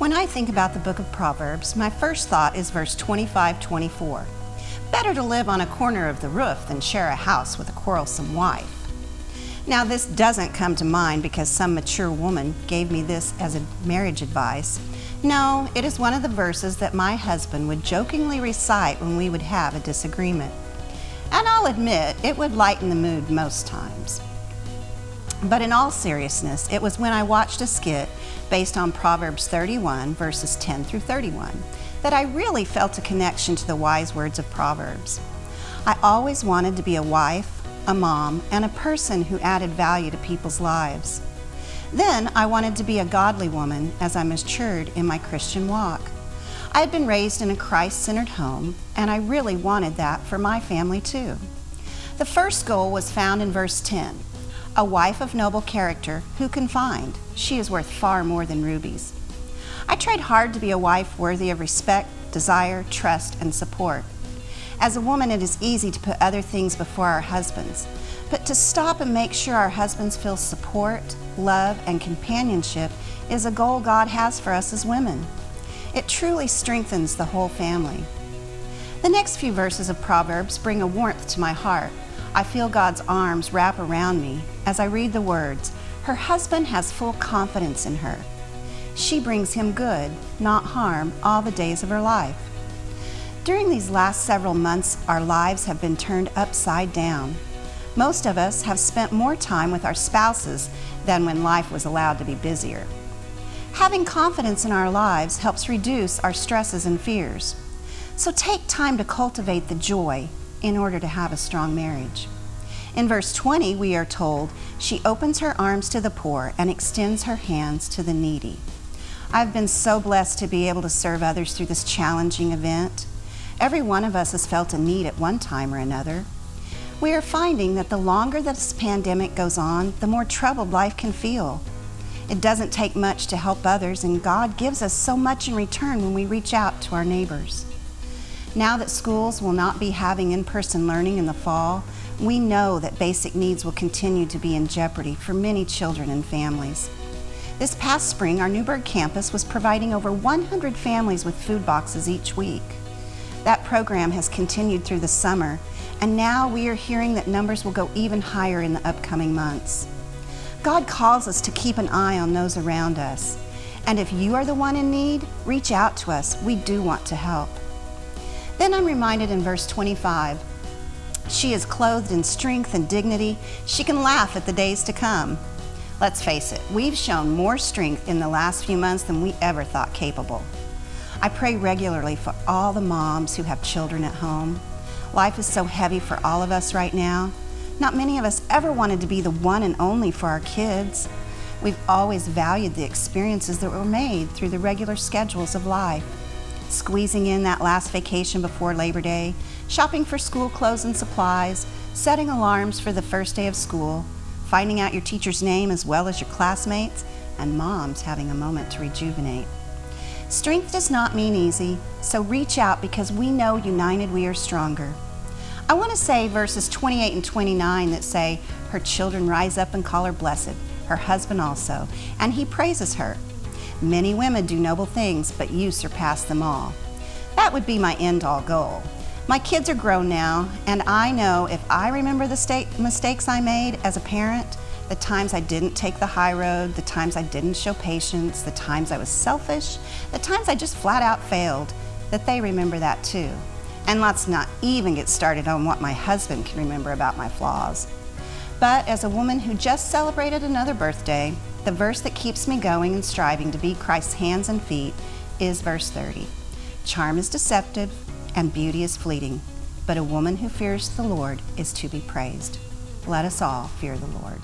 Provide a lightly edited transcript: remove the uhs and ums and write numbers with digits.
When I think about the book of Proverbs, my first thought is verse 25-24. Better to live on a corner of the roof than share a house with a quarrelsome wife. Now, this doesn't come to mind because some mature woman gave me this as a marriage advice. No, it is one of the verses that my husband would jokingly recite when we would have a disagreement. And I'll admit, it would lighten the mood most times. But in all seriousness, it was when I watched a skit based on Proverbs 31, verses 10-31, that I really felt a connection to the wise words of Proverbs. I always wanted to be a wife, a mom, and a person who added value to people's lives. Then I wanted to be a godly woman as I matured in my Christian walk. I had been raised in a Christ-centered home, and I really wanted that for my family too. The first goal was found in verse 10. A wife of noble character, who can find? She is worth far more than rubies. I tried hard to be a wife worthy of respect, desire, trust, and support. As a woman, it is easy to put other things before our husbands, but to stop and make sure our husbands feel support, love, and companionship is a goal God has for us as women. It truly strengthens the whole family. The next few verses of Proverbs bring a warmth to my heart. I feel God's arms wrap around me as I read the words, "Her husband has full confidence in her. She brings him good, not harm, all the days of her life." During these last several months, our lives have been turned upside down. Most of us have spent more time with our spouses than when life was allowed to be busier. Having confidence in our lives helps reduce our stresses and fears. So take time to cultivate the joy in order to have a strong marriage. In verse 20, we are told, "She opens her arms to the poor and extends her hands to the needy." I've been so blessed to be able to serve others through this challenging event. Every one of us has felt a need at one time or another. We are finding that the longer this pandemic goes on, the more troubled life can feel. It doesn't take much to help others, and God gives us so much in return when we reach out to our neighbors. Now that schools will not be having in-person learning in the fall, we know that basic needs will continue to be in jeopardy for many children and families. This past spring, our Newburgh campus was providing over 100 families with food boxes each week. That program has continued through the summer, and now we are hearing that numbers will go even higher in the upcoming months. God calls us to keep an eye on those around us. And if you are the one in need, reach out to us. We do want to help. Then I'm reminded in verse 25, "She is clothed in strength and dignity. She can laugh at the days to come." Let's face it, we've shown more strength in the last few months than we ever thought capable. I pray regularly for all the moms who have children at home. Life is so heavy for all of us right now. Not many of us ever wanted to be the one and only for our kids. We've always valued the experiences that were made through the regular schedules of life. Squeezing in that last vacation before Labor Day, shopping for school clothes and supplies, setting alarms for the first day of school, finding out your teacher's name as well as your classmates, and moms having a moment to rejuvenate. Strength does not mean easy, so reach out because we know united we are stronger. I want to say verses 28 and 29 that say, "Her children rise up and call her blessed, her husband also, and he praises her. Many women do noble things, but you surpass them all." That would be my end-all goal. My kids are grown now, and I know if I remember the mistakes I made as a parent, the times I didn't take the high road, the times I didn't show patience, the times I was selfish, the times I just flat out failed, that they remember that too. And let's not even get started on what my husband can remember about my flaws. But as a woman who just celebrated another birthday, the verse that keeps me going and striving to be Christ's hands and feet is verse 30. "Charm is deceptive and beauty is fleeting, but a woman who fears the Lord is to be praised." Let us all fear the Lord.